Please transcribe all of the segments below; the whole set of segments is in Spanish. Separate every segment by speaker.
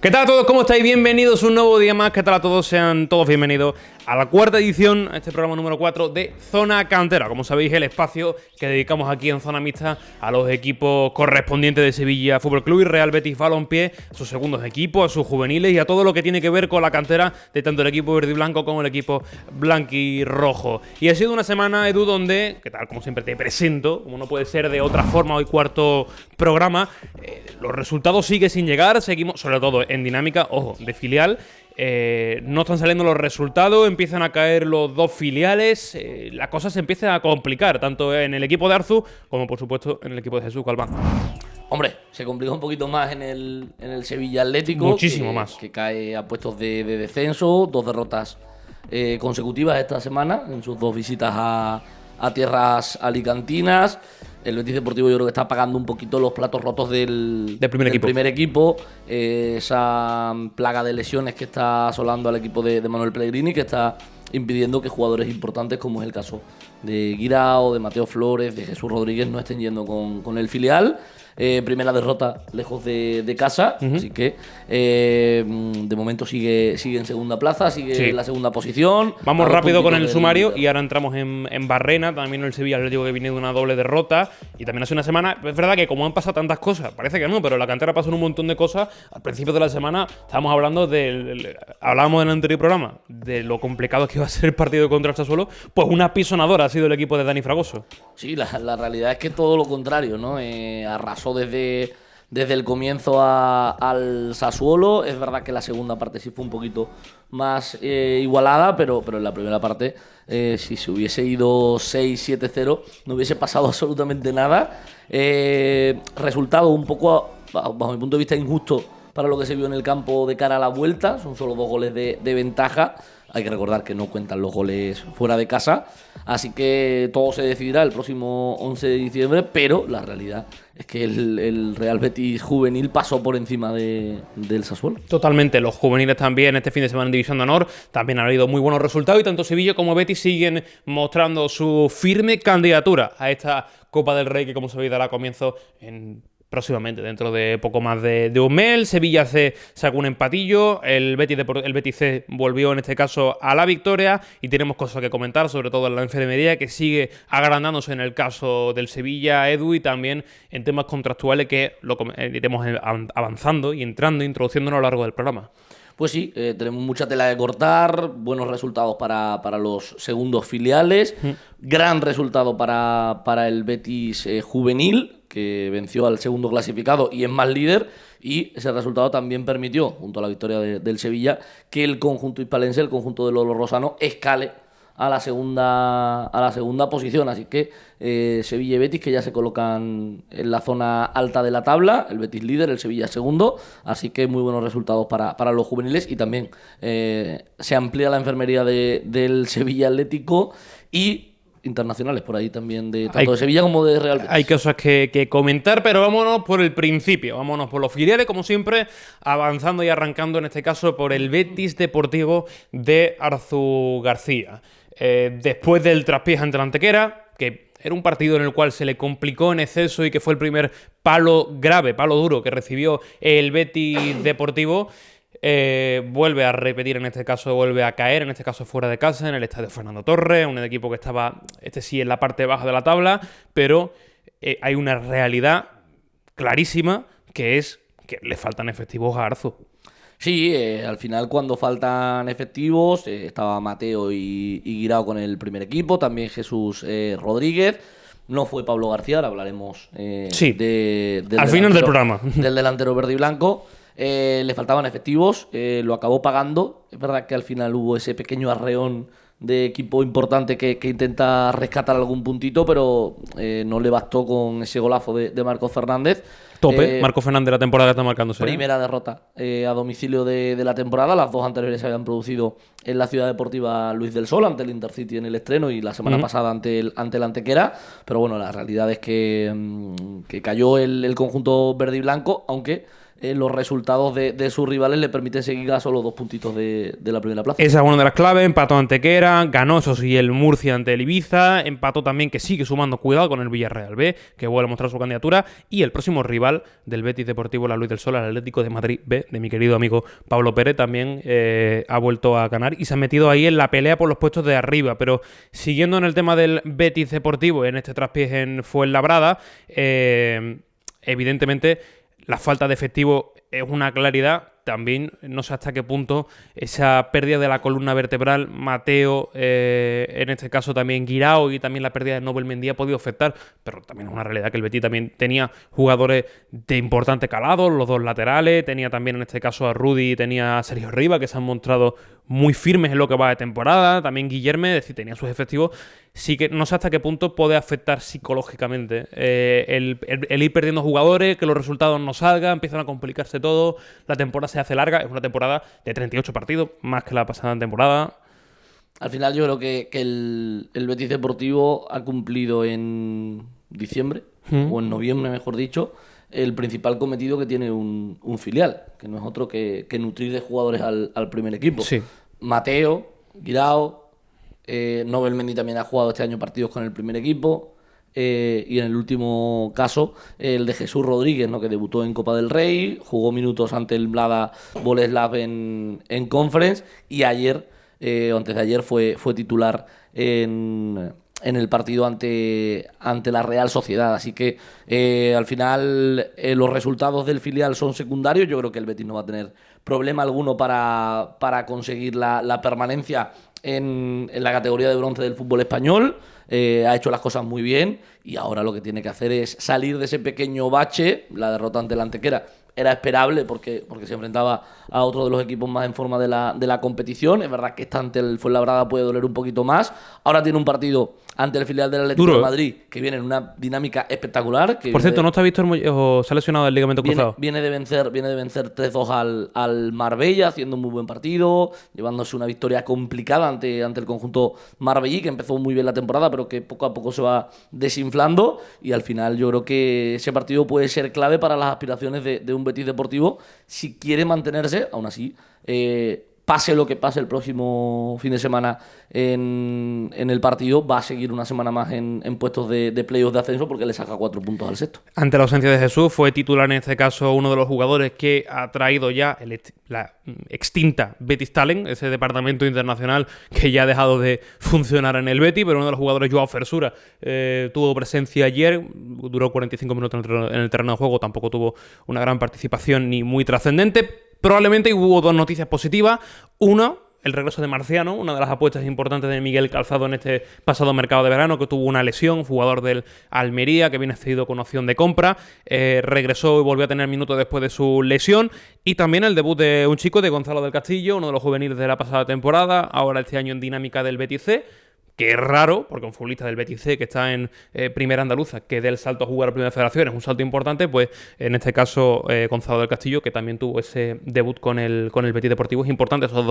Speaker 1: ¿Qué tal a todos? ¿Cómo estáis? Bienvenidos un nuevo día más. ¿Qué tal a todos? Sean todos bienvenidos a la cuarta edición, a este programa número 4 de Zona Cantera. Como sabéis, el espacio que dedicamos aquí en Zona Mixta a los equipos correspondientes de Sevilla Fútbol Club y Real Betis Balompié, a sus segundos equipos, a sus juveniles y a todo lo que tiene que ver con la cantera de tanto el equipo verde y blanco como el equipo blanquirrojo. Y ha sido una semana, Edu, donde, ¿qué tal? Como siempre te presento, como no puede ser de otra forma, hoy cuarto programa, los resultados siguen sin llegar, seguimos, sobre todo en dinámica, ojo, de filial. No están saliendo los resultados, empiezan a caer los dos filiales, la cosa se empieza a complicar, tanto en el equipo de Arzu como por supuesto en el equipo de Jesús Galván.
Speaker 2: Hombre, se complica un poquito más en el Sevilla Atlético.
Speaker 1: Muchísimo más.
Speaker 2: Que cae a puestos de descenso, 2 derrotas consecutivas esta semana en sus 2 visitas a tierras alicantinas. El Betis Deportivo yo creo que está pagando un poquito los platos rotos del primer equipo. Esa plaga de lesiones que está asolando al equipo de Manuel Pellegrini, que está impidiendo que jugadores importantes, como es el caso de Guirao, de Mateo Flores, de Jesús Rodríguez, no estén yendo con el filial. Primera derrota lejos de casa, así que de momento sigue en segunda plaza, sigue en la segunda posición.
Speaker 1: Vamos rápido con el sumario y ahora entramos en Barrena, también el Sevilla Atlético que viene de una doble derrota y también hace una semana, es verdad que como han pasado tantas cosas, parece que no, pero la cantera pasó un montón de cosas. Al principio de la semana estábamos hablando hablábamos en el anterior programa de lo complicado que iba a ser el partido contra el Sassuolo, pues una pisonadora ha sido el equipo de Dani Fragoso.
Speaker 2: Sí, la realidad es que todo lo contrario, ¿no? Arrasó desde el comienzo al Sassuolo. Es verdad que la segunda parte sí fue un poquito más igualada, pero en la primera parte, si se hubiese ido 6-7-0, no hubiese pasado absolutamente nada. Resultado un poco, bajo mi punto de vista, injusto para lo que se vio en el campo de cara a la vuelta. Son solo 2 goles de ventaja. Hay que recordar que no cuentan los goles fuera de casa. Así que todo se decidirá el próximo 11 de diciembre, pero la realidad es que el Real Betis juvenil pasó por encima del Sassuolo.
Speaker 1: Totalmente, los juveniles también este fin de semana en División de Honor también han habido muy buenos resultados y tanto Sevilla como Betis siguen mostrando su firme candidatura a esta Copa del Rey que, como sabéis, dará comienzo próximamente, dentro de poco más de un mes. El Sevilla C sacó un empatillo, el Betis C volvió en este caso a la victoria y tenemos cosas que comentar, sobre todo en la enfermería que sigue agrandándose en el caso del Sevilla, Edu, y también en temas contractuales que lo iremos avanzando y introduciéndonos a lo largo del programa.
Speaker 2: Pues sí, tenemos mucha tela de cortar, buenos resultados para los segundos filiales, gran resultado para el Betis juvenil, que venció al segundo clasificado y es más líder, y ese resultado también permitió, junto a la victoria del Sevilla, que el conjunto hispalense, el conjunto de Lolo Rosano, escale a la segunda posición. Así que Sevilla y Betis, que ya se colocan en la zona alta de la tabla, el Betis líder, el Sevilla segundo, así que muy buenos resultados para los juveniles. Y también se amplía la enfermería del Sevilla Atlético y internacionales por ahí también, tanto de Sevilla como de Real Betis.
Speaker 1: Hay cosas que comentar, pero vámonos por el principio, vámonos por los filiales, como siempre, avanzando y arrancando en este caso por el Betis Deportivo de Arzu García. Después del traspiés ante la Antequera, que era un partido en el cual se le complicó en exceso y que fue el primer palo grave, palo duro que recibió el Betis Deportivo, vuelve a repetir, en este caso vuelve a caer, en este caso fuera de casa, en el estadio Fernando Torres, un equipo que estaba, sí, en la parte baja de la tabla, pero hay una realidad clarísima que es que le faltan efectivos a Arzu.
Speaker 2: Sí, al final cuando faltan efectivos, estaba Mateo y Guirao con el primer equipo, también Jesús Rodríguez. No fue Pablo García, ahora hablaremos
Speaker 1: al final del programa.
Speaker 2: Del delantero verde y blanco. Le faltaban efectivos, lo acabó pagando. Es verdad que al final hubo ese pequeño arreón de equipo importante que intenta rescatar algún puntito, pero no le bastó con ese golazo de Marcos Fernández.
Speaker 1: Tope, Marcos Fernández la temporada que está marcándose.
Speaker 2: Primera derrota a domicilio de la temporada. Las 2 anteriores se habían producido en la Ciudad Deportiva Luis del Sol, ante el Intercity en el estreno, y la semana pasada ante el Antequera. Pero bueno, la realidad es que cayó el conjunto verde y blanco, aunque los resultados de sus rivales le permiten seguir a solo 2 puntitos de la primera plaza.
Speaker 1: Esa es una de las claves. Empató ante Antequera, ganó eso sí el Murcia ante el Ibiza, empató también, que sigue sumando, cuidado con el Villarreal B, que vuelve a mostrar su candidatura, y el próximo rival del Betis Deportivo La Luz del Sol, el Atlético de Madrid B, de mi querido amigo Pablo Pérez, también ha vuelto a ganar y se ha metido ahí en la pelea por los puestos de arriba. Pero siguiendo en el tema del Betis Deportivo, en este traspiés en Fuenlabrada, evidentemente la falta de efectivo es una claridad. También no sé hasta qué punto esa pérdida de la columna vertebral, Mateo, en este caso también Guirao, y también la pérdida de Nobel Mendy ha podido afectar, pero también es una realidad que el Betis también tenía jugadores de importante calado, los dos laterales, tenía también en este caso a Rudy y tenía a Sergio Riva, que se han mostrado muy firmes en lo que va de temporada, también Guillerme, es decir, tenía sus efectivos. Sí que no sé hasta qué punto puede afectar psicológicamente el ir perdiendo jugadores, que los resultados no salgan, empiezan a complicarse todo, la temporada se hace larga, es una temporada de 38 partidos, más que la pasada temporada.
Speaker 2: Al final yo creo que el Betis Deportivo ha cumplido en diciembre, o en noviembre mejor dicho, el principal cometido que tiene un filial, que no es otro que nutrir de jugadores al primer equipo.
Speaker 1: Sí.
Speaker 2: Mateo, Guirao, Nobel Mendy también ha jugado este año partidos con el primer equipo, y en el último caso el de Jesús Rodríguez, ¿no?, que debutó en Copa del Rey, jugó minutos ante el Mlada Boleslav en Conference, y ayer, o antes de ayer, fue titular en el partido ante la Real Sociedad. Así que al final los resultados del filial son secundarios. Yo creo que el Betis no va a tener problema alguno para conseguir la permanencia en la categoría de bronce del fútbol español. Ha hecho las cosas muy bien y ahora lo que tiene que hacer es salir de ese pequeño bache. La derrota ante el Antequera era esperable porque se enfrentaba a otro de los equipos más en forma de la competición. Es verdad que esta ante el Fuenlabrada puede doler un poquito más. Ahora tiene un partido ante el filial del Atlético de Madrid que viene en una dinámica espectacular.
Speaker 1: Por cierto, ¿no está Víctor o se ha lesionado el ligamento cruzado?
Speaker 2: Viene de vencer 3-2 al Marbella, haciendo un muy buen partido, llevándose una victoria complicada ante el conjunto marbellí, que empezó muy bien la temporada, pero que poco a poco se va desinflando, y al final yo creo que ese partido puede ser clave para las aspiraciones de un Betis Deportivo si quiere mantenerse, aún así, pase lo que pase el próximo fin de semana en el partido, va a seguir una semana más en puestos de playoffs de ascenso, porque le saca 4 puntos al sexto.
Speaker 1: Ante la ausencia de Jesús, fue titular en este caso uno de los jugadores que ha traído ya la extinta Betis Talent, ese departamento internacional que ya ha dejado de funcionar en el Betis, pero uno de los jugadores, Joao Fersura, tuvo presencia ayer, duró 45 minutos en el terreno de juego, tampoco tuvo una gran participación ni muy trascendente. Probablemente hubo 2 noticias positivas. Una, el regreso de Marciano, una de las apuestas importantes de Miguel Calzado en este pasado mercado de verano, que tuvo una lesión, jugador del Almería, que viene cedido con opción de compra. Regresó y volvió a tener minutos después de su lesión. Y también el debut de un chico, de Gonzalo del Castillo, uno de los juveniles de la pasada temporada, ahora este año en dinámica del Betis C. Que es raro, porque un futbolista del Betis C que está en Primera Andaluza, que dé el salto a jugar a Primera Federación, es un salto importante, pues en este caso Gonzalo del Castillo, que también tuvo ese debut con el Betis Deportivo. Es importante esas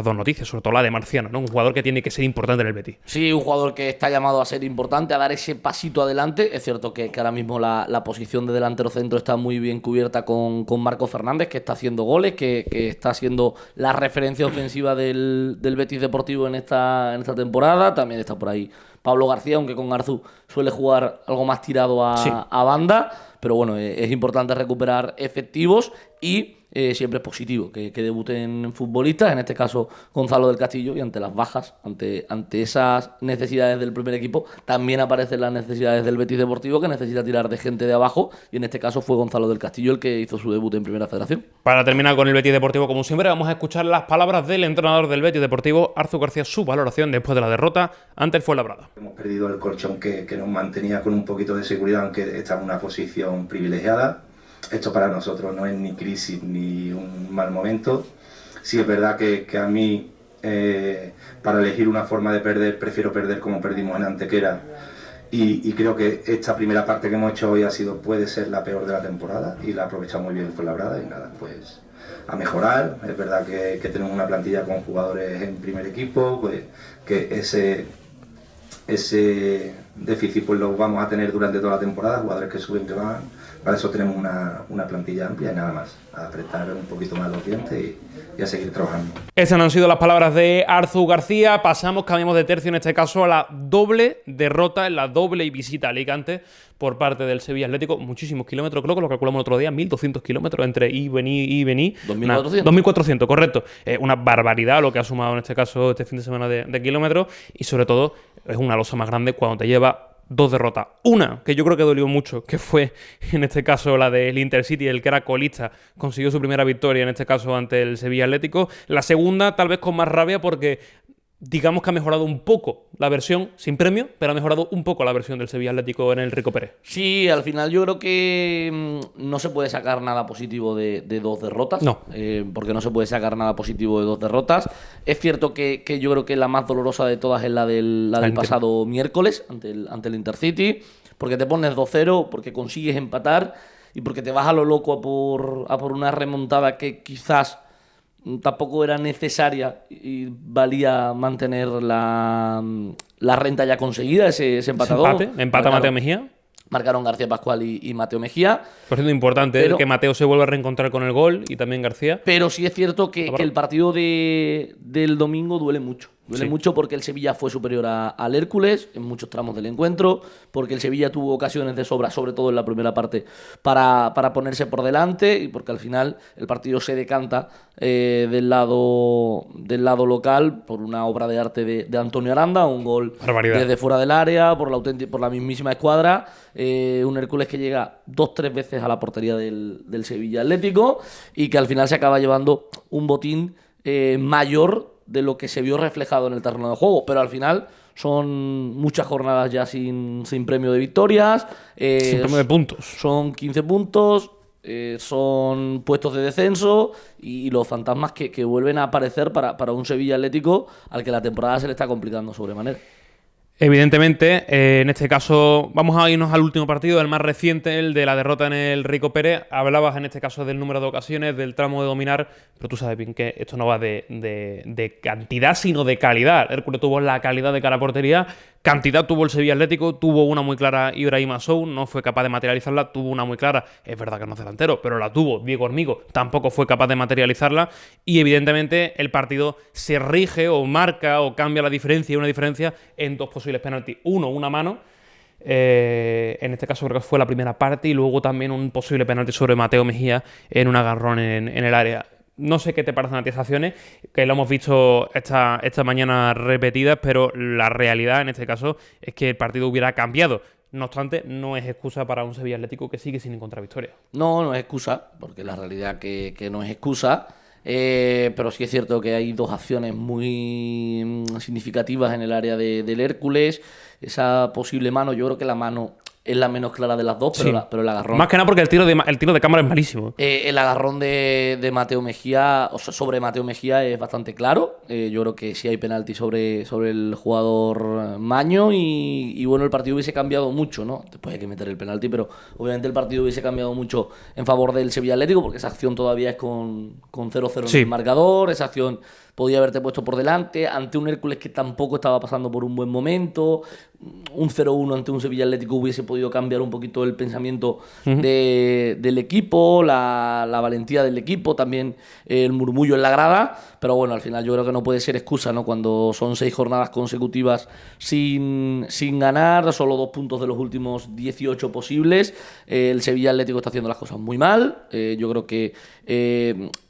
Speaker 1: dos noticias, sobre todo la de Marciano, ¿no? Un jugador que tiene que ser importante en el Betis.
Speaker 2: Sí, un jugador que está llamado a ser importante, a dar ese pasito adelante. Es cierto que ahora mismo la posición de delantero centro está muy bien cubierta con Marco Fernández, que está haciendo goles, que está siendo la referencia ofensiva del Betis Deportivo en esta temporada. También está por ahí Pablo García, aunque con Garzú suele jugar algo más tirado a banda. Pero bueno, es importante recuperar efectivos y siempre es positivo que debuten futbolistas, en este caso Gonzalo del Castillo, y ante las bajas, ante esas necesidades del primer equipo, también aparecen las necesidades del Betis Deportivo, que necesita tirar de gente de abajo, y en este caso fue Gonzalo del Castillo el que hizo su debut en Primera Federación.
Speaker 1: Para terminar con el Betis Deportivo, como siempre, vamos a escuchar las palabras del entrenador del Betis Deportivo, Arzu García, su valoración después de la derrota ante el Fuenlabrada.
Speaker 3: Hemos perdido el colchón que nos mantenía con un poquito de seguridad, aunque está en una posición privilegiada. Esto para nosotros no es ni crisis ni un mal momento. Sí es verdad que a mí, para elegir una forma de perder, prefiero perder como perdimos en Antequera. Y creo que esta primera parte que hemos hecho hoy puede ser la peor de la temporada, y la aprovechamos muy bien en Fuenlabrada, y nada, pues a mejorar. Es verdad que tenemos una plantilla con jugadores en primer equipo, pues que ese déficit pues lo vamos a tener durante toda la temporada, jugadores que suben, que van, para eso tenemos una plantilla amplia y nada más, a apretar un poquito más los dientes y a seguir trabajando.
Speaker 1: Esas no han sido las palabras de Arzu García. Cambiamos de tercio en este caso a la doble derrota en la doble visita a Alicante por parte del Sevilla Atlético. Muchísimos kilómetros, creo que lo calculamos el otro día, 1.200 kilómetros entre ir y venir.
Speaker 2: 2.400.
Speaker 1: 2.400, correcto. Una barbaridad lo que ha sumado en este caso este fin de semana de kilómetros, y sobre todo es una losa más grande cuando te lleva dos derrotas. Una, que yo creo que dolió mucho, que fue en este caso la del Intercity, el que era colista, consiguió su primera victoria en este caso ante el Sevilla Atlético. La segunda, tal vez con más rabia, porque digamos que ha mejorado un poco la versión, sin premio, pero ha mejorado un poco la versión del Sevilla Atlético en el Rico Pérez.
Speaker 2: Sí, al final yo creo que no se puede sacar nada positivo de dos derrotas.
Speaker 1: No.
Speaker 2: Porque no se puede sacar nada positivo de dos derrotas. Es cierto que yo creo que la más dolorosa de todas es la del pasado miércoles ante el Intercity, porque te pones 2-0, porque consigues empatar y porque te vas a lo loco a por una remontada que quizás tampoco era necesaria y valía mantener la renta ya conseguida, ese empatador.
Speaker 1: Empata Mateo Mejía.
Speaker 2: Marcaron García Pascual y Mateo Mejía.
Speaker 1: Por cierto, importante que Mateo se vuelva a reencontrar con el gol y también García.
Speaker 2: Pero sí es cierto que el partido del domingo duele mucho. Duele mucho porque el Sevilla fue superior al Hércules en muchos tramos del encuentro, porque el Sevilla tuvo ocasiones de sobra, sobre todo en la primera parte, para ponerse por delante, y porque al final el partido se decanta del lado local por una obra de arte de Antonio Aranda, un gol desde fuera del área, por la mismísima escuadra, un Hércules que llega 2-3 veces a la portería del Sevilla Atlético y que al final se acaba llevando un botín mayor de lo que se vio reflejado en el terreno de juego, pero al final son muchas jornadas ya sin premio de victorias.
Speaker 1: Sin premio de puntos.
Speaker 2: Son 15 puntos, son puestos de descenso y los fantasmas que vuelven a aparecer para un Sevilla Atlético al que la temporada se le está complicando sobremanera.
Speaker 1: Evidentemente, en este caso vamos a irnos al último partido, el más reciente, el de la derrota en el Rico Pérez. Hablabas en este caso del número de ocasiones, del tramo de dominar, pero tú sabes bien que esto no va de cantidad, sino de calidad. Hércules tuvo la calidad de cara a portería, cantidad tuvo el Sevilla Atlético, tuvo una muy clara Ibrahim Asou, no fue capaz de materializarla, tuvo una muy clara, es verdad que no es delantero, pero la tuvo Diego Hormigo, tampoco fue capaz de materializarla, y evidentemente el partido se rige o marca o cambia la diferencia, y una diferencia en dos posibles penaltis. Uno, una mano, en este caso creo que fue la primera parte, y luego también un posible penalti sobre Mateo Mejía en un agarrón en el área. No sé qué te parecen a ti esas acciones, que lo hemos visto esta mañana repetidas, pero la realidad en este caso es que el partido hubiera cambiado. No obstante, no es excusa para un Sevilla Atlético que sigue sin encontrar victoria.
Speaker 2: No es excusa, porque la realidad que no es excusa. Pero sí es cierto que hay dos acciones muy significativas en el área del Hércules. Esa posible mano, yo creo que la mano es la menos clara de las dos,
Speaker 1: sí.
Speaker 2: pero el agarrón...
Speaker 1: Más que nada porque el tiro de cámara es malísimo.
Speaker 2: El agarrón de Mateo Mejía, o sea, sobre Mateo Mejía es bastante claro. Yo creo que sí hay penalti sobre el jugador Maño y bueno, el partido hubiese cambiado mucho, ¿no? Después hay que meter el penalti, pero obviamente el partido hubiese cambiado mucho en favor del Sevilla Atlético, porque esa acción todavía es con 0-0 en el marcador. Esa acción podía haberte puesto por delante ante un Hércules que tampoco estaba pasando por un buen momento. Un 0-1 ante un Sevilla Atlético hubiese podido cambiar un poquito el pensamiento del equipo, la valentía del equipo, también el murmullo en la grada, pero bueno, al final yo creo que no puede ser excusa, ¿no? Cuando son 6 jornadas consecutivas sin ganar, solo 2 puntos de los últimos 18 posibles. El Sevilla Atlético está haciendo las cosas muy mal. Yo creo que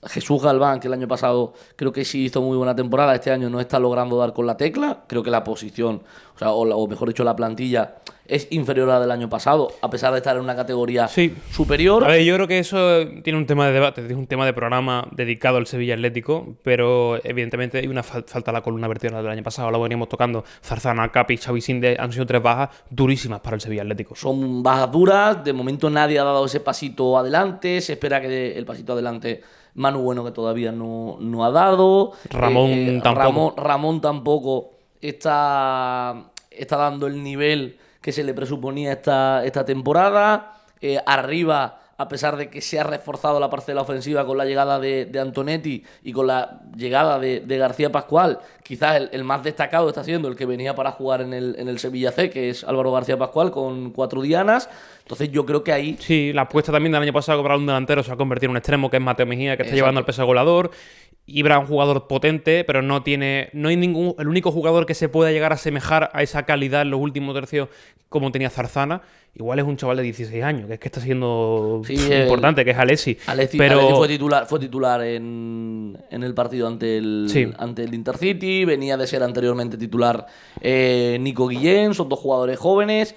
Speaker 2: Jesús Galván, que el año pasado creo que sí hizo muy buena temporada, este año no está logrando dar con la tecla. Creo que la posición, o mejor dicho, la plantilla es inferior a la del año pasado, a pesar de estar en una categoría superior.
Speaker 1: A ver, yo creo que eso tiene un tema de debate, es un tema de programa dedicado al Sevilla Atlético, pero evidentemente hay una falta a la columna vertebral del año pasado, lo veníamos tocando. Zarzana, Capi, Xavi Sinde han sido 3 bajas durísimas para el Sevilla Atlético.
Speaker 2: Son bajas duras, de momento nadie ha dado ese pasito adelante, se espera que dé el pasito adelante Manu Bueno, que todavía no ha dado.
Speaker 1: Ramón tampoco.
Speaker 2: Ramón tampoco está dando el nivel que se le presuponía esta temporada. Arriba a pesar de que se ha reforzado la parcela ofensiva con la llegada de Antonetti y con la llegada de García Pascual, quizás el más destacado está siendo el que venía para jugar en el Sevilla C, que es Álvaro García Pascual, con 4 dianas. Entonces yo creo que ahí...
Speaker 1: Sí, la apuesta también del año pasado para un delantero se ha convertido en un extremo, que es Mateo Mejía, que está llevando al peso goleador. Ibra es un jugador potente, pero no hay ningún... El único jugador que se pueda llegar a asemejar a esa calidad en los últimos tercios como tenía Zarzana, igual es un chaval de 16 años, que es que está siendo importante, que es Alessi.
Speaker 2: Alessi fue titular en el partido ante el Intercity, venía de ser anteriormente titular Nico Guillén, son 2 jugadores jóvenes.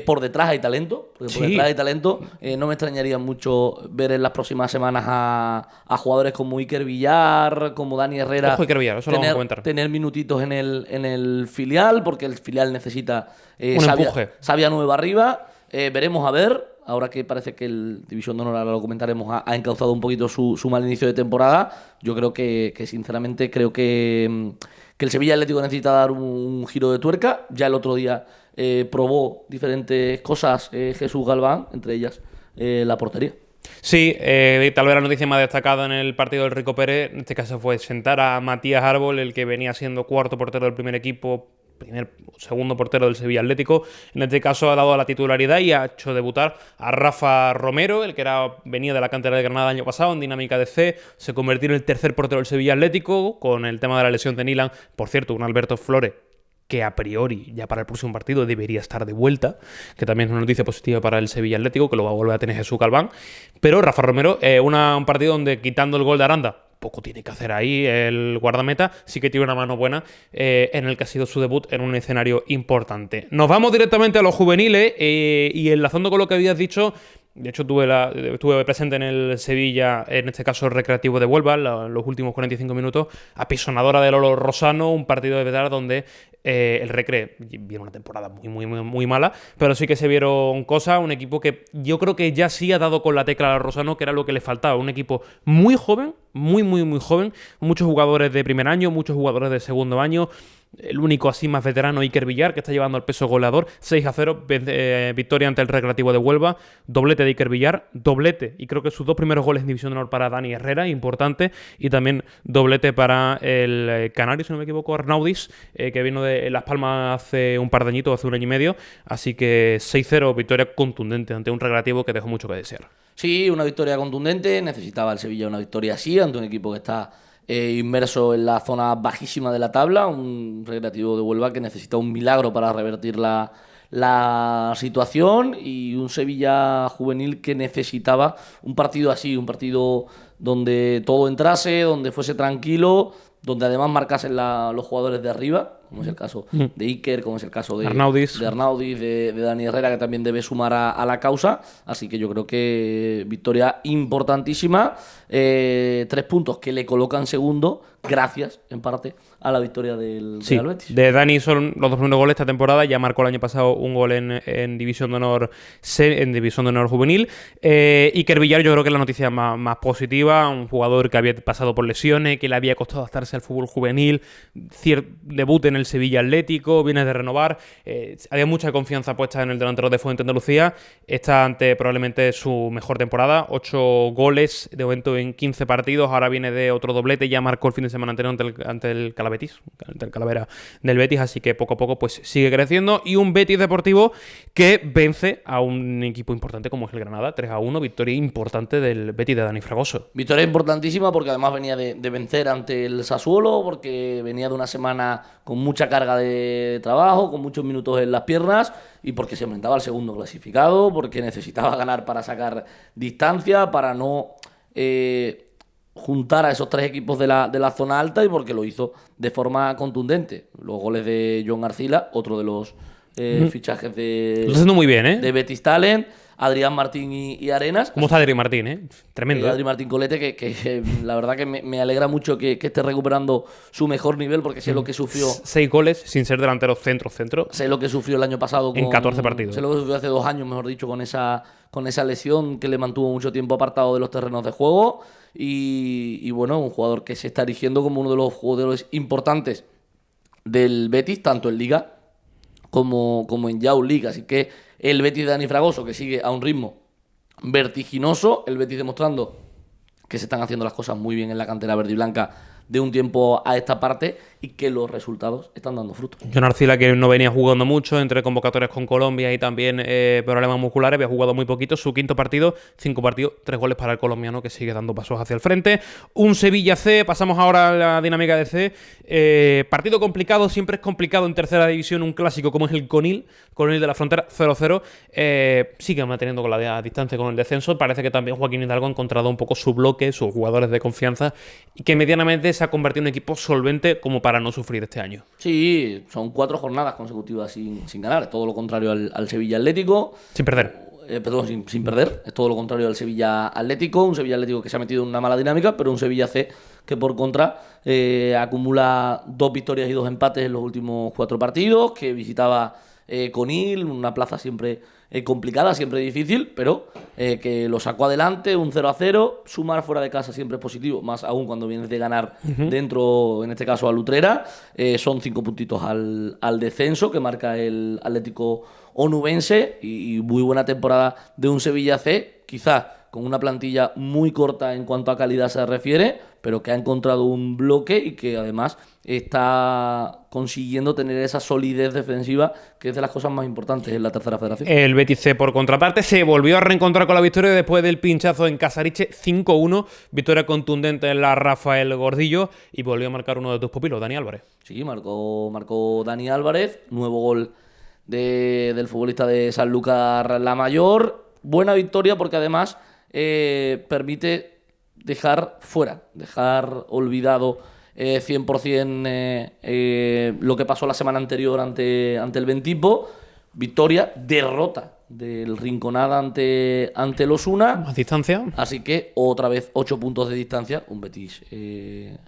Speaker 2: Por detrás hay talento, porque por detrás hay talento. No me extrañaría mucho ver en las próximas semanas a jugadores como Iker Villar, como Dani Herrera.
Speaker 1: Ojo, Iker Villar, eso lo vamos a comentar.
Speaker 2: Tener minutitos en el filial, porque el filial necesita
Speaker 1: un empuje.
Speaker 2: Savia nueva arriba. Veremos a ver. Ahora que parece que el División de Honor, ahora lo comentaremos, ha encauzado un poquito su mal inicio de temporada. Yo creo que sinceramente, creo que el Sevilla Atlético necesita dar un giro de tuerca. Ya el otro día probó diferentes cosas Jesús Galván, entre ellas la portería.
Speaker 1: Sí, tal vez la noticia más destacada en el partido del Rico Pérez, en este caso fue sentar a Matías Árbol, el que venía siendo 4º portero del primer equipo, segundo portero del Sevilla Atlético. En este caso ha dado la titularidad y ha hecho debutar a Rafa Romero, el que venía de la cantera de Granada el año pasado en dinámica de C, se convirtió en el 3er portero del Sevilla Atlético con el tema de la lesión de Nilan. Por cierto, un Alberto Flores que a priori ya para el próximo partido debería estar de vuelta, que también es una noticia positiva para el Sevilla Atlético, que lo va a volver a tener Jesús Galván. Pero Rafa Romero, un partido donde, quitando el gol de Aranda, poco tiene que hacer ahí el guardameta, sí que tiene una mano buena en el que ha sido su debut en un escenario importante. Nos vamos directamente a los juveniles y enlazando con lo que habías dicho. De hecho, estuve presente en el Sevilla, en este caso el Recreativo de Huelva, los últimos 45 minutos, apisonadora de Lolo Rosano, un partido de verdad donde el Recre viene una temporada muy mala, pero sí que se vieron cosas, un equipo que yo creo que ya sí ha dado con la tecla a Rosano, que era lo que le faltaba, un equipo muy joven, muy joven, muchos jugadores de primer año, muchos jugadores de segundo año. El único así más veterano, Iker Villar, que está llevando al peso goleador. 6-0, victoria ante el Recreativo de Huelva. Doblete de Iker Villar, doblete, y creo que sus 2 primeros goles en División de Honor para Dani Herrera, importante. Y también doblete para el canario, si no me equivoco, Arnaudis, que vino de Las Palmas hace un par de añitos, hace un año y medio. Así que 6-0, victoria contundente ante un Recreativo que dejó mucho que desear.
Speaker 2: Sí, una victoria contundente. Necesitaba el Sevilla una victoria así ante un equipo que está inmerso en la zona bajísima de la tabla, un Recreativo de Huelva que necesita un milagro para revertir la situación, y un Sevilla juvenil que necesitaba un partido así, un partido donde todo entrase, donde fuese tranquilo, donde además marcasen los jugadores de arriba, como es el caso de Iker, como es el caso de Arnaudis, de Dani Herrera, que también debe sumar a la causa. Así que yo creo que victoria importantísima, 3 puntos que le colocan segundo, gracias en parte a la victoria del Real Betis.
Speaker 1: De Dani son los 2 primeros goles esta temporada, ya marcó el año pasado un gol en División de Honor en División de Honor juvenil. Iker Villar yo creo que es la noticia más positiva, un jugador que había pasado por lesiones, que le había costado adaptarse al fútbol juvenil, debut en el Sevilla Atlético, viene de renovar, había mucha confianza puesta en el delantero de Fuente Andalucía. Está ante probablemente su mejor temporada, 8 goles de momento en 15 partidos, ahora viene de otro doblete, ya marcó el fin de semana anterior ante el Calabetis, ante el Calavera del Betis, así que poco a poco pues sigue creciendo, y un Betis Deportivo que vence a un equipo importante como es el Granada, 3-1, victoria importante del Betis de Dani Fragoso.
Speaker 2: Victoria importantísima porque además venía de vencer ante el Sassuolo, porque venía de una semana con mucha carga de trabajo, con muchos minutos en las piernas, y porque se enfrentaba al segundo clasificado, porque necesitaba ganar para sacar distancia, para no juntar a esos 3 equipos de la zona alta, y porque lo hizo de forma contundente. Los goles de John Arcila, otro de los fichajes
Speaker 1: Lo está haciendo muy bien,
Speaker 2: de Betis Talent, Adrián Martín y Arenas.
Speaker 1: ¿Cómo está Adrián Martín? Tremendo.
Speaker 2: Adrián Martín Colete, que la verdad que me alegra mucho que esté recuperando su mejor nivel, porque sé lo que sufrió.
Speaker 1: 6 goles sin ser delantero centro.
Speaker 2: Sé lo que sufrió el año pasado
Speaker 1: en 14 partidos.
Speaker 2: Sé lo que sufrió hace 2 años, mejor dicho, con esa lesión que le mantuvo mucho tiempo apartado de los terrenos de juego. Y bueno, un jugador que se está erigiendo como uno de los jugadores importantes del Betis, tanto en Liga como en Youth League. Así que el Betis de Dani Fragoso, que sigue a un ritmo vertiginoso. El Betis demostrando que se están haciendo las cosas muy bien en la cantera verde y blanca de un tiempo a esta parte y que los resultados están dando fruto.
Speaker 1: John Arcila, que no venía jugando mucho entre convocatorias con Colombia y también problemas musculares, había jugado muy poquito. Su quinto partido, 5 partidos, 3 goles para el colombiano, que sigue dando pasos hacia el frente. Un Sevilla C, pasamos ahora a la dinámica de C. Partido complicado, siempre es complicado en tercera división un clásico como es el Conil de la Frontera, 0-0. Sigue manteniendo con la distancia con el descenso. Parece que también Joaquín Hidalgo ha encontrado un poco su bloque, sus jugadores de confianza, y que medianamente se ha convertido en un equipo solvente como para no sufrir este año.
Speaker 2: Sí, son 4 jornadas consecutivas sin ganar. Es todo lo contrario al Sevilla Atlético.
Speaker 1: Sin perder.
Speaker 2: Perdón, sin perder. Es todo lo contrario al Sevilla Atlético. Un Sevilla Atlético que se ha metido en una mala dinámica, pero un Sevilla C que por contra acumula 2 victorias y 2 empates en los últimos 4 partidos, que visitaba Conil, una plaza siempre complicada, siempre difícil, pero que lo sacó adelante, un 0-0. Sumar fuera de casa siempre es positivo, más aún cuando vienes de ganar dentro, en este caso a Utrera. Son 5 puntitos al descenso que marca el Atlético Onubense, y muy buena temporada de un Sevilla C, quizás con una plantilla muy corta en cuanto a calidad se refiere, pero que ha encontrado un bloque y que además está consiguiendo tener esa solidez defensiva, que es de las cosas más importantes en la tercera federación.
Speaker 1: El Betis C, por contraparte, se volvió a reencontrar con la victoria después del pinchazo en Casariche, 5-1, victoria contundente en la Rafael Gordillo, y volvió a marcar uno de tus pupilos, Dani Álvarez.
Speaker 2: Sí, marcó Dani Álvarez, nuevo gol del futbolista de Sanlúcar La Mayor. Buena victoria porque además permite dejar olvidado 100% lo que pasó la semana anterior ante el Bentipo. Victoria, derrota del Rinconada ante el Osuna.
Speaker 1: Más distancia.
Speaker 2: Así que otra vez 8 puntos de distancia. Un Betis C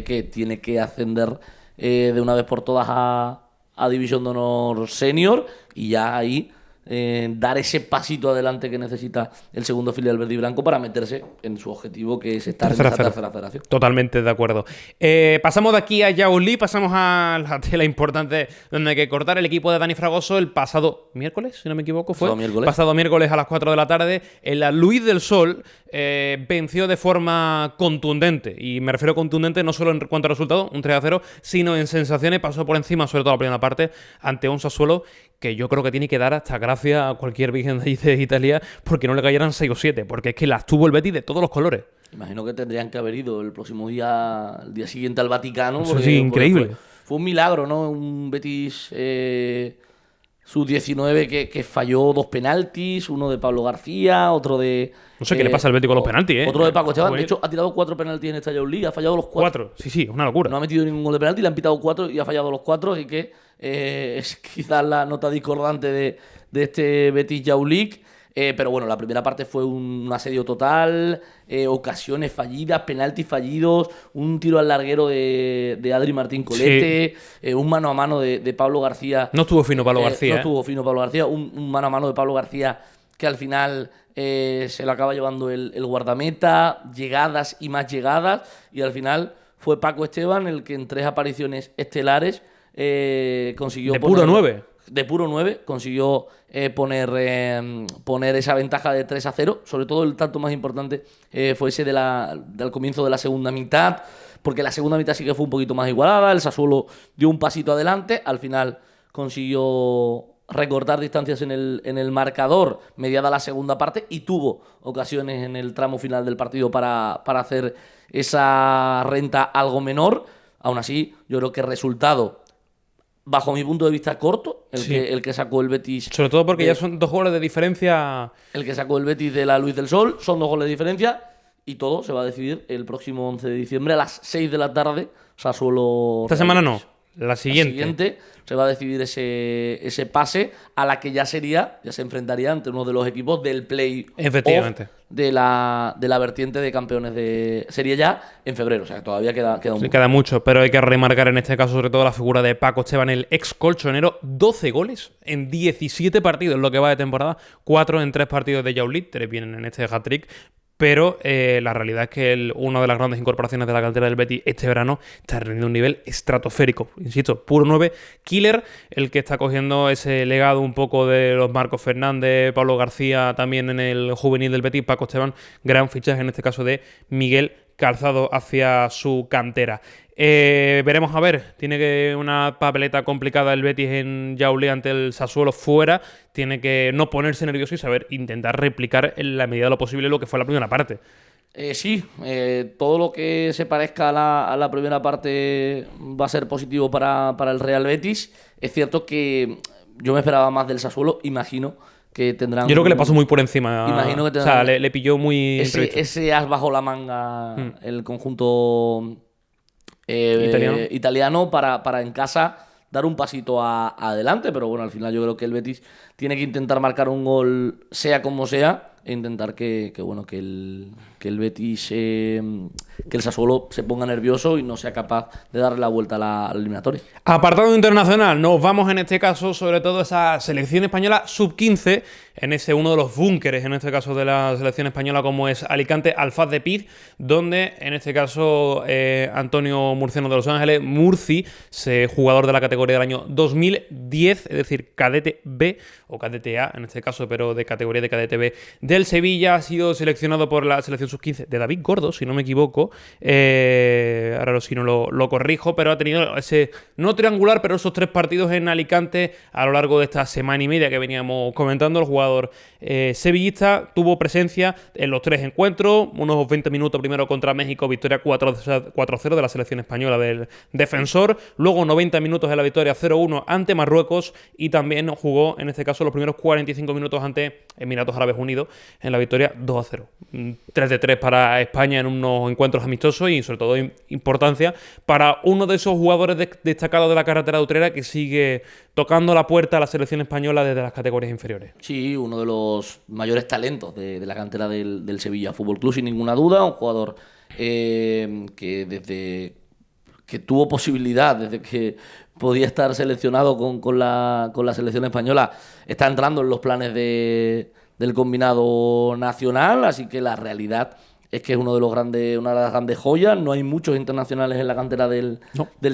Speaker 2: que tiene que ascender de una vez por todas a División de Honor Senior, y ya ahí dar ese pasito adelante que necesita el segundo filial verde y blanco para meterse en su objetivo, que es estar en esa tercera federación.
Speaker 1: Totalmente de acuerdo. Pasamos de aquí a Yauli, pasamos a la tela importante donde hay que cortar. El equipo de Dani Fragoso el pasado miércoles, si no me equivoco, pasado miércoles a las 4 de la tarde en la Luis del Sol venció de forma contundente, y me refiero a contundente no solo en cuanto a resultado, un 3-0, sino en sensaciones. Pasó por encima, sobre todo la primera parte, ante un Sassuolo que yo creo que tiene que dar hasta gracia a cualquier virgen de Italia porque no le cayeran 6 o 7, porque es que las tuvo el Betis de todos los colores.
Speaker 2: Imagino que tendrían que haber ido el próximo día, el día siguiente al Vaticano.
Speaker 1: Eso sí, increíble.
Speaker 2: Fue un milagro, ¿no? Un Betis sub-19 que falló 2 penaltis, uno de Pablo García, otro de...
Speaker 1: No sé qué le pasa al Betis con los penaltis,
Speaker 2: Otro de Paco Esteban. De hecho, ha tirado 4 penaltis en esta Youth League, ha fallado los 4.
Speaker 1: Sí, una locura.
Speaker 2: No ha metido ningún gol de penalti, le han pitado 4 y ha fallado los 4, así que es quizás la nota discordante de este Betis Youth League. Pero bueno, la primera parte fue un asedio total, ocasiones fallidas, penaltis fallidos, un tiro al larguero de Adri Martín Colete, un mano a mano de Pablo García.
Speaker 1: No estuvo fino Pablo García.
Speaker 2: No estuvo fino Pablo García, un mano a mano de Pablo García que al final se lo acaba llevando el guardameta, llegadas y más llegadas, y al final fue Paco Esteban el que en 3 apariciones estelares consiguió...
Speaker 1: De puro 9.
Speaker 2: De puro 9, consiguió poner esa ventaja de 3-0. Sobre todo el tanto más importante fue ese del comienzo de la segunda mitad, porque la segunda mitad sí que fue un poquito más igualada. El Sassuolo dio un pasito adelante, al final consiguió recortar distancias en el marcador mediada la segunda parte, y tuvo ocasiones en el tramo final del partido para hacer esa renta algo menor. Aún así, yo creo que el resultado, bajo mi punto de vista, corto, el que sacó el Betis.
Speaker 1: Sobre todo porque ya son 2 goles de diferencia.
Speaker 2: El que sacó el Betis de la Luis del Sol, son 2 goles de diferencia, y todo se va a decidir el próximo 11 de diciembre a las 6 de la tarde. Sassuolo.
Speaker 1: Esta semana no, la siguiente se va a decidir ese pase a la que ya se enfrentaría ante uno de los equipos del play-off de la vertiente de campeones de Serie Ya en febrero. O sea, que todavía queda un... Sí, queda mucho, pero hay que remarcar en este caso sobre todo la figura de Paco Esteban, el ex colchonero. 12 goles en 17 partidos en lo que va de temporada, 4 en 3 partidos de Youth League, 3 vienen en este hat-trick. pero la realidad es que una de las grandes incorporaciones de la cantera del Betis este verano está rendiendo un nivel estratosférico. Insisto, puro 9, killer, el que está cogiendo ese legado un poco de los Marcos Fernández, Pablo García, también en el juvenil del Betis, Paco Esteban, gran fichaje en este caso de Miguel Calzado hacia su cantera. Veremos a ver, tiene que una papeleta complicada el Betis en Yauli ante el Sassuolo fuera, tiene que no ponerse nervioso y saber intentar replicar en la medida de lo posible lo que fue la primera parte.
Speaker 2: Sí, todo lo que se parezca a la primera parte va a ser positivo para el Real Betis. Es cierto que yo me esperaba más del Sassuolo, imagino que tendrán...
Speaker 1: Yo creo que le pasó muy por encima.
Speaker 2: Imagino que tendrán...
Speaker 1: O sea, le pilló muy...
Speaker 2: Ese as bajo la manga el conjunto italiano para en casa dar un pasito adelante, pero bueno, al final yo creo que el Betis tiene que intentar marcar un gol sea como sea e intentar que el Betis, que el Sassuolo se ponga nervioso y no sea capaz de darle la vuelta a la eliminatoria.
Speaker 1: Apartado internacional, nos vamos en este caso sobre todo a esa selección española sub-15, en ese uno de los búnkeres, en este caso de la selección española, como es Alicante Alfaz de Piz, donde en este caso Antonio Murciano de Los Ángeles, Murci, jugador de la categoría del año 2010, es decir, cadete B o cadete A en este caso, pero de categoría de cadete B del Sevilla, ha sido seleccionado por la selección sub-15 de David Gordo, si no me equivoco, ahora si no lo corrijo, pero ha tenido ese, no triangular, pero esos 3 partidos en Alicante a lo largo de esta semana y media que veníamos comentando. El jugador sevillista tuvo presencia en los 3 encuentros, unos 20 minutos primero contra México, victoria 4-0 de la selección española del defensor, luego 90 minutos en la victoria 0-1 ante Marruecos y también jugó en este caso los primeros 45 minutos ante Emiratos Árabes Unidos en la victoria 2-0. 3-3 para España en unos encuentros amistosos y sobre todo importancia para uno de esos jugadores destacados de la carretera de Utrera que sigue tocando la puerta a la selección española desde las categorías inferiores.
Speaker 2: Sí, uno de los mayores talentos de la cantera del Sevilla Fútbol Club, sin ninguna duda, un jugador que desde que tuvo posibilidad, desde que podía estar seleccionado con la selección española, está entrando en los planes del combinado nacional, así que la realidad es que es una de las grandes joyas. No hay muchos internacionales en la cantera del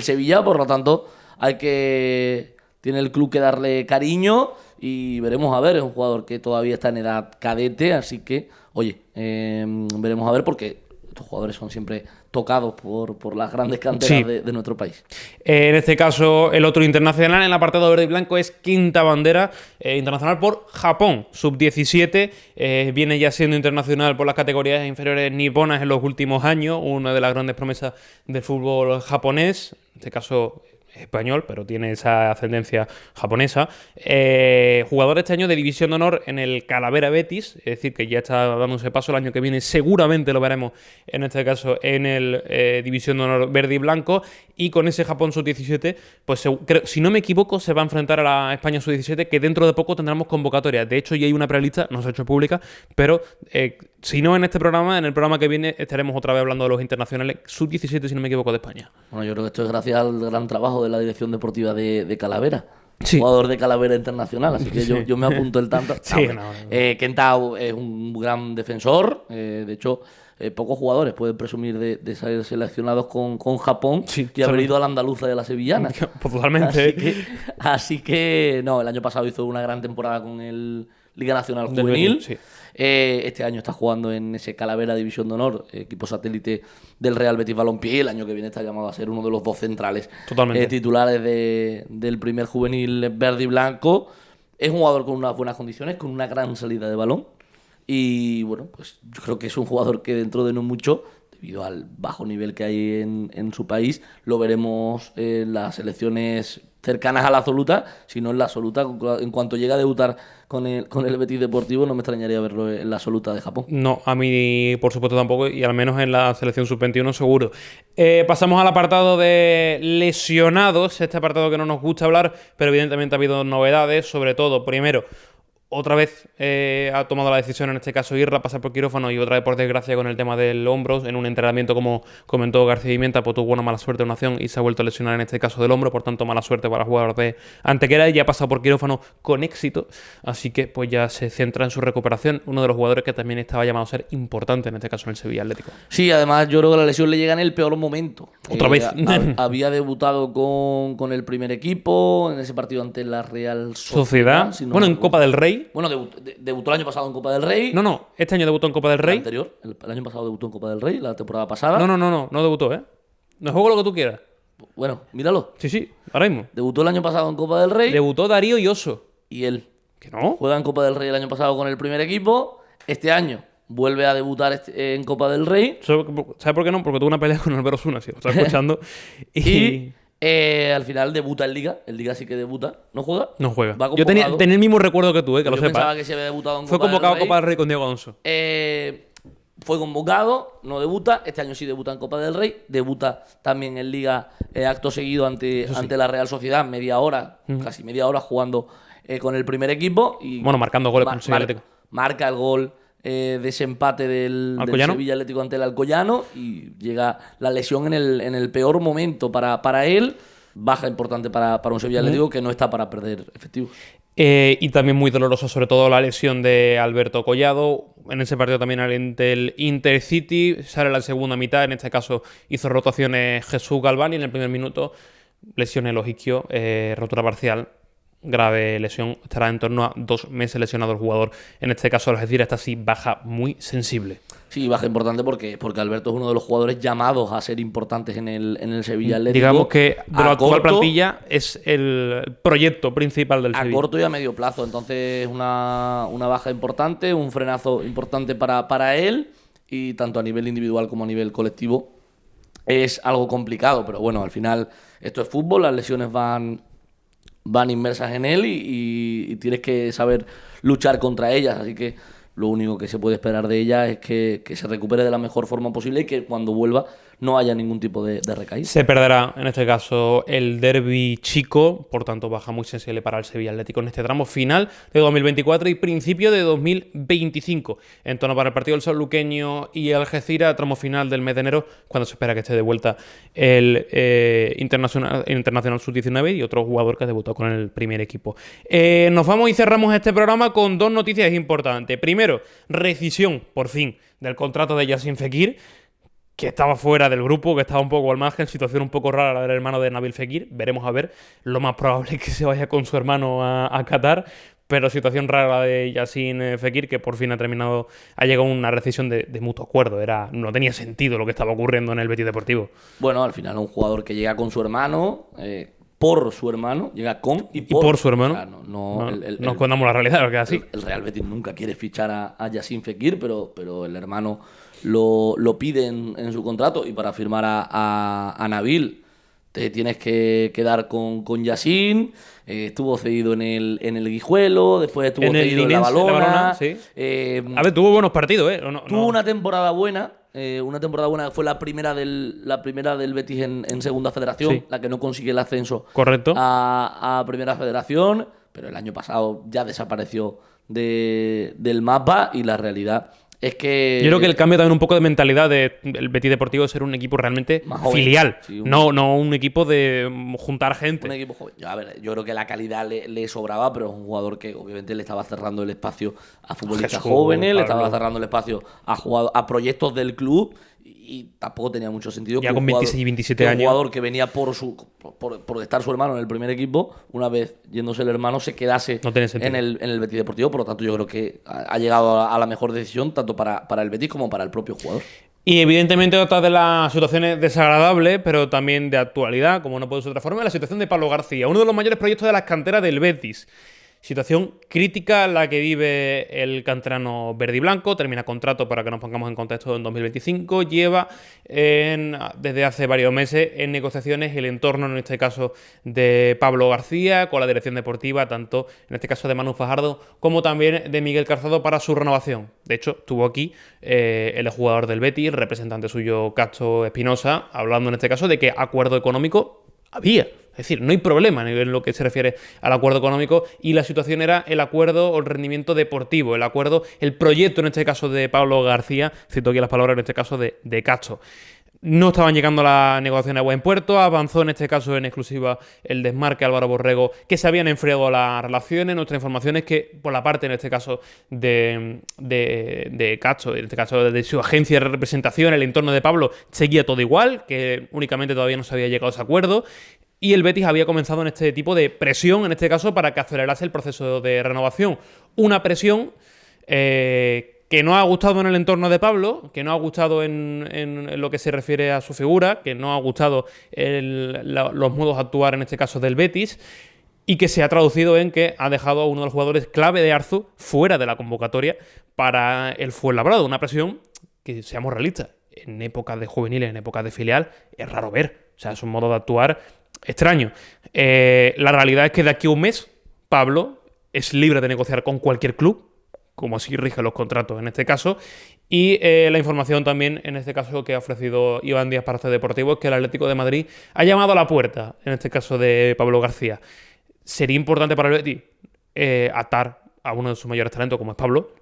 Speaker 2: Sevilla, por lo tanto tiene el club que darle cariño y veremos a ver. Es un jugador que todavía está en edad cadete, así que, oye, veremos a ver porque estos jugadores son siempre tocados por las grandes canteras de nuestro país.
Speaker 1: En este caso, el otro internacional en el apartado verde y blanco es Quinta Bandera, internacional por Japón, sub-17, viene ya siendo internacional por las categorías inferiores niponas en los últimos años, una de las grandes promesas del fútbol japonés, en este caso español, pero tiene esa ascendencia japonesa. Jugador este año de División de Honor en el Calavera Betis, es decir, que ya está dándose paso. El año que viene seguramente lo veremos, en este caso, en el División de Honor verde y blanco. Y con ese Japón sub-17, pues si no me equivoco, se va a enfrentar a la España sub-17, que dentro de poco tendremos convocatoria. De hecho, ya hay una prelista, no se ha hecho pública, pero si no en este programa, en el programa que viene estaremos otra vez hablando de los internacionales sub-17, si no me equivoco, de España.
Speaker 2: Bueno, yo creo que esto es gracias al gran trabajo de la dirección deportiva de Calavera.
Speaker 1: Sí.
Speaker 2: Jugador de Calavera Internacional, así que yo me apunto el tanto.
Speaker 1: Sí,
Speaker 2: Kenta es un gran defensor, de hecho pocos jugadores pueden presumir de ser seleccionados con Japón y haber ido a la andaluza y a la sevillana.
Speaker 1: Totalmente.
Speaker 2: Así que no, el año pasado hizo una gran temporada con el Liga Nacional Juvenil.
Speaker 1: Sí.
Speaker 2: Este año está jugando en ese Calavera División de Honor, equipo satélite del Real Betis Balompié. El año que viene está llamado a ser uno de los 2 centrales titulares del primer juvenil verde y blanco. Es un jugador con unas buenas condiciones, con una gran salida de balón. Y bueno, pues yo creo que es un jugador que dentro de no mucho, debido al bajo nivel que hay en su país, lo veremos en las selecciones cercanas a la absoluta, si no en la absoluta. En cuanto llegue a debutar con el Betis Deportivo, no me extrañaría verlo en la absoluta de Japón.
Speaker 1: No, a mí por supuesto tampoco, y al menos en la selección sub-21 seguro. Pasamos al apartado de lesionados, este apartado que no nos gusta hablar, pero evidentemente ha habido novedades, sobre todo, primero, otra vez ha tomado la decisión, en este caso Irra, pasar por quirófano y otra vez por desgracia con el tema del hombro. En un entrenamiento, como comentó García Pimienta, pues tuvo una mala suerte en una acción y se ha vuelto a lesionar en este caso del hombro, por tanto mala suerte para el jugador de Antequera, y ya ha pasado por quirófano con éxito, así que pues ya se centra en su recuperación, uno de los jugadores que también estaba llamado a ser importante en este caso en el Sevilla Atlético.
Speaker 2: Sí, además yo creo que la lesión le llega en el peor momento.
Speaker 1: Otra vez.
Speaker 2: Había debutado con el primer equipo en ese partido ante la Real
Speaker 1: Sociedad.
Speaker 2: Si no
Speaker 1: Bueno, en
Speaker 2: recuerdo.
Speaker 1: Copa del Rey.
Speaker 2: Bueno, debutó el año pasado en Copa del Rey.
Speaker 1: No, este año debutó en Copa del Rey.
Speaker 2: El anterior, el año pasado debutó en Copa del Rey, la temporada pasada.
Speaker 1: No debutó, ¿eh? No juego lo que tú quieras.
Speaker 2: Bueno, míralo.
Speaker 1: Sí, ahora mismo.
Speaker 2: Debutó el año pasado en Copa del Rey.
Speaker 1: Debutó Darío y Oso.
Speaker 2: Y él
Speaker 1: ¿Que no?
Speaker 2: juega en Copa del Rey el año pasado con el primer equipo. Este año vuelve a debutar en Copa del Rey.
Speaker 1: ¿Sabes por qué no? Porque tuvo una pelea con Álvaro Osuna, si lo estás escuchando.
Speaker 2: Y al final debuta en Liga. En Liga sí que debuta. ¿No juega?
Speaker 1: No juega.
Speaker 2: Va
Speaker 1: Yo tenía
Speaker 2: convocado.
Speaker 1: el mismo recuerdo que tú, que
Speaker 2: Yo
Speaker 1: lo
Speaker 2: pensaba
Speaker 1: sepas.
Speaker 2: que se había debutado en
Speaker 1: Fue
Speaker 2: Copa
Speaker 1: convocado a
Speaker 2: del Rey.
Speaker 1: Copa del Rey con Diego Alonso.
Speaker 2: Fue convocado, no debuta. Este año sí debuta en Copa del Rey. Debuta también en Liga acto seguido ante la Real Sociedad, media hora, casi media hora jugando con el primer equipo. Y
Speaker 1: Bueno, marcando goles con el Sevilla Atlético.
Speaker 2: marca el gol de ese empate del Sevilla Atlético ante el Alcoyano y llega la lesión en el peor momento para él. Baja importante para un Sevilla Atlético que no está para perder efectivos.
Speaker 1: Y también muy dolorosa, sobre todo, la lesión de Alberto Collado. En ese partido también ante el Intercity. Sale la segunda mitad. En este caso hizo rotaciones Jesús Galván y en el primer minuto lesión en el isquio, rotura parcial. Grave lesión. Estará en torno a 2 meses lesionado el jugador. En este caso, es decir, esta sí baja muy sensible.
Speaker 2: Sí, baja importante porque Alberto es uno de los jugadores llamados a ser importantes en el Sevilla Atlético.
Speaker 1: Digamos que de la actual
Speaker 2: corto,
Speaker 1: plantilla es el proyecto principal del Sevilla.
Speaker 2: A corto y a medio plazo. Entonces, una baja importante, un frenazo importante para él. Y tanto a nivel individual como a nivel colectivo es algo complicado. Pero bueno, al final esto es fútbol, las lesiones van inmersas en él y tienes que saber luchar contra ellas. Así que lo único que se puede esperar de ella es que se recupere de la mejor forma posible y que cuando vuelva no haya ningún tipo de recaída.
Speaker 1: Se perderá, en este caso, el derbi chico, por tanto, baja muy sensible para el Sevilla Atlético en este tramo final de 2024 y principio de 2025. En torno para el partido del sanluqueño y Algeciras, tramo final del mes de enero, cuando se espera que esté de vuelta el Internacional Sub-19 y otro jugador que debutó con el primer equipo. Nos vamos y cerramos este programa con 2 noticias importantes. Primero, rescisión, por fin, del contrato de Yacine Fekir, que estaba fuera del grupo, que estaba un poco al margen, situación un poco rara la del hermano de Nabil Fekir. Veremos a ver, lo más probable es que se vaya con su hermano a Qatar, pero situación rara la de Yacine Fekir, que por fin ha llegado a una rescisión de mutuo acuerdo. No tenía sentido lo que estaba ocurriendo en el Betis Deportivo.
Speaker 2: Bueno, al final un jugador que llega con su hermano, por su hermano, llega con
Speaker 1: y por su hermano.
Speaker 2: Claro,
Speaker 1: nos contamos la realidad, que es así.
Speaker 2: El Real Betis nunca quiere fichar a Yacine Fekir, pero el hermano lo pide en su contrato y para firmar a Nabil te tienes que quedar con Yacine. Estuvo cedido en el Guijuelo, después estuvo cedido en la Valona.
Speaker 1: Sí. A ver, tuvo buenos partidos, ¿eh?
Speaker 2: Tuvo una temporada buena. Fue la primera del Betis en Segunda Federación,
Speaker 1: sí,
Speaker 2: la que no consigue el ascenso.
Speaker 1: Correcto.
Speaker 2: A Primera Federación, pero el año pasado ya desapareció del mapa y la realidad es que...
Speaker 1: Yo creo que el cambio también un poco de mentalidad del Betis Deportivo de ser un equipo realmente filial, sí, no un equipo de juntar gente.
Speaker 2: Un equipo joven. Yo creo que la calidad le sobraba, pero es un jugador que obviamente le estaba cerrando el espacio a futbolistas jóvenes, le estaba cerrando el espacio a proyectos del club y tampoco tenía mucho sentido
Speaker 1: ya con 26 y 27 años.
Speaker 2: Un jugador que venía por estar su hermano en el primer equipo, una vez yéndose el hermano, se quedase en el Betis Deportivo. Por lo tanto, yo creo que ha llegado a la mejor decisión tanto para el Betis como para el propio jugador.
Speaker 1: Y evidentemente otra de las situaciones desagradables, pero también de actualidad, como no puede ser de otra forma, es la situación de Pablo García, uno de los mayores proyectos de las canteras del Betis. Situación crítica la que vive el canterano verde y blanco. Termina contrato, para que nos pongamos en contexto, en 2025. Lleva desde hace varios meses en negociaciones el entorno, en este caso, de Pablo García, con la dirección deportiva, tanto en este caso de Manu Fajardo, como también de Miguel Calzado para su renovación. De hecho, estuvo aquí el jugador del Betis, representante suyo, Castro Espinosa, hablando en este caso de que acuerdo económico había. Es decir, no hay problema en lo que se refiere al acuerdo económico y la situación era el acuerdo o el rendimiento deportivo, el proyecto en este caso de Pablo García, cito aquí las palabras en este caso de Castro. No estaban llegando las negociaciones a buen puerto, avanzó en este caso en exclusiva el desmarque Álvaro Borrego, que se habían enfriado las relaciones. Nuestra información es que por la parte en este caso de Castro, en este caso de su agencia de representación, el entorno de Pablo, seguía todo igual, que únicamente todavía no se había llegado a ese acuerdo. Y el Betis había comenzado en este tipo de presión, en este caso, para que acelerase el proceso de renovación. Una presión que no ha gustado en el entorno de Pablo, que no ha gustado en lo que se refiere a su figura, que no ha gustado los modos de actuar, en este caso, del Betis, y que se ha traducido en que ha dejado a uno de los jugadores clave de Arzu fuera de la convocatoria para el Fuenlabrada. Una presión que, seamos realistas, en épocas de juveniles, en épocas de filial, es raro ver. O sea, es un modo de actuar extraño. La realidad es que de aquí a un mes, Pablo es libre de negociar con cualquier club, como así rigen los contratos en este caso, y la información también, en este caso, que ha ofrecido Iván Díaz para este Deportivo, es que el Atlético de Madrid ha llamado a la puerta, en este caso de Pablo García. Sería importante para el Betis atar a uno de sus mayores talentos, como es Pablo.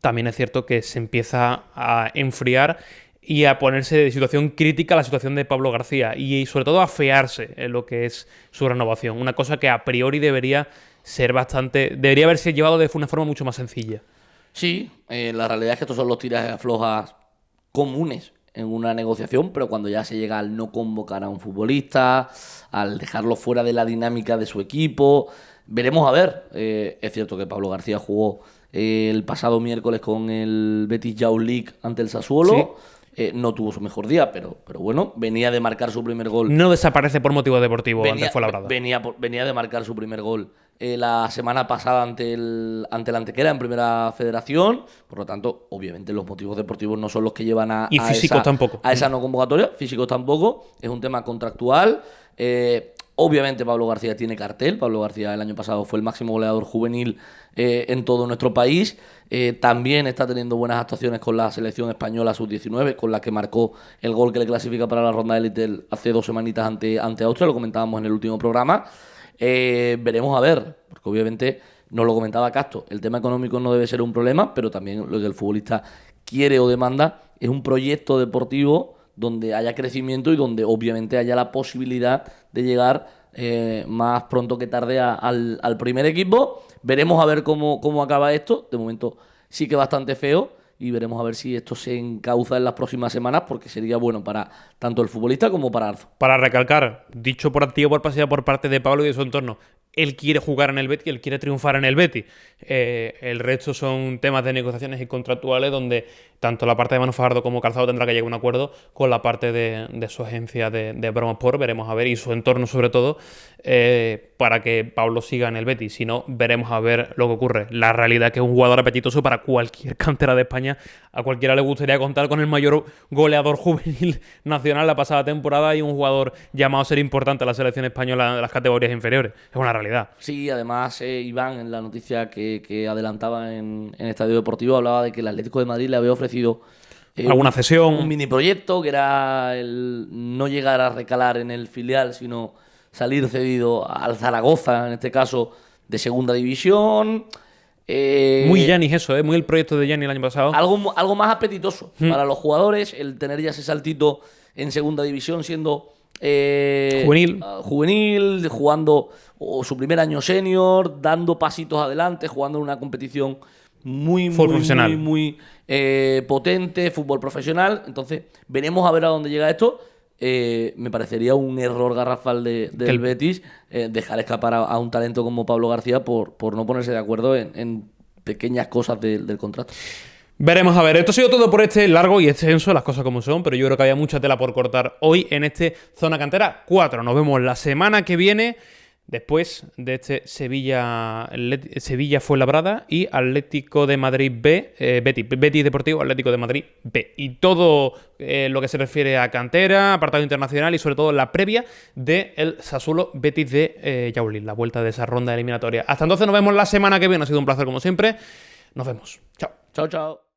Speaker 1: También es cierto que se empieza a enfriar y a ponerse de situación crítica la situación de Pablo García y sobre todo a afearse en lo que es su renovación. Una cosa que a priori debería haberse llevado de una forma mucho más sencilla.
Speaker 2: Sí, la realidad es que estos son los tirajes aflojas comunes en una negociación, pero cuando ya se llega al no convocar a un futbolista, al dejarlo fuera de la dinámica de su equipo, veremos a ver. Es cierto que Pablo García jugó el pasado miércoles con el Betis Youth League ante el Sassuolo. Sí. No tuvo su mejor día, pero bueno, venía de marcar su primer gol.
Speaker 1: No desaparece por motivo deportivo ante el Fuenlabrada.
Speaker 2: Venía de marcar su primer gol la semana pasada ante el Antequera en Primera Federación. Por lo tanto, obviamente los motivos deportivos no son los que llevan a esa no convocatoria. Físicos tampoco. Es un tema contractual. Obviamente Pablo García tiene cartel. Pablo García el año pasado fue el máximo goleador juvenil en todo nuestro país. También está teniendo buenas actuaciones con la selección española sub-19, con la que marcó el gol que le clasifica para la ronda de élite hace 2 semanitas ante Austria. Lo comentábamos en el último programa. Veremos a ver, porque obviamente nos lo comentaba Castro, el tema económico no debe ser un problema, pero también lo que el futbolista quiere o demanda es un proyecto deportivo donde haya crecimiento y donde obviamente haya la posibilidad de llegar más pronto que tarde al primer equipo. Veremos a ver cómo acaba esto. De momento sí que bastante feo y veremos a ver si esto se encauza en las próximas semanas, porque sería bueno para tanto el futbolista como para Arzu.
Speaker 1: Para recalcar, dicho por activo por pasiva por parte de Pablo y de su entorno, él quiere jugar en el Betis, él quiere triunfar en el Betis. El resto son temas de negociaciones y contractuales donde tanto la parte de Manu Fajardo como Calzado tendrá que llegar a un acuerdo con la parte de su agencia de Bromosport, veremos a ver, y su entorno sobre todo, para que Pablo siga en el Betis. Si no, veremos a ver lo que ocurre. La realidad es que es un jugador apetitoso para cualquier cantera de España. A cualquiera le gustaría contar con el mayor goleador juvenil nacional la pasada temporada y un jugador llamado a ser importante en la selección española de las categorías inferiores. Es una realidad.
Speaker 2: Sí, además Iván, en la noticia que adelantaba en Estadio Deportivo, hablaba de que el Atlético de Madrid le había ofrecido
Speaker 1: alguna cesión,
Speaker 2: un mini proyecto, que era el no llegar a recalar en el filial, sino salir cedido al Zaragoza, en este caso de segunda división.
Speaker 1: Muy Yanis eso, muy el proyecto de Yanis el año pasado.
Speaker 2: Algo más apetitoso para los jugadores, el tener ya ese saltito en segunda división siendo juvenil, jugando su primer año senior, dando pasitos adelante, jugando en una competición muy potente, fútbol profesional. Entonces veremos a ver a dónde llega esto. Me parecería un error garrafal del Betis dejar escapar a un talento como Pablo García por no ponerse de acuerdo en pequeñas cosas del contrato.
Speaker 1: Veremos a ver. Esto ha sido todo por este largo y extenso, las cosas como son, pero yo creo que había mucha tela por cortar hoy en este Zona Cantera 4. Nos vemos la semana que viene, después de este Sevilla Fuenlabrada y Atlético de Madrid B, Betis Deportivo, Atlético de Madrid B. Y todo lo que se refiere a cantera, apartado internacional y sobre todo la previa del Sassuolo Betis de Youth League, la vuelta de esa ronda eliminatoria. Hasta entonces nos vemos la semana que viene. Ha sido un placer como siempre. Nos vemos. Chao.
Speaker 2: Chao, chao.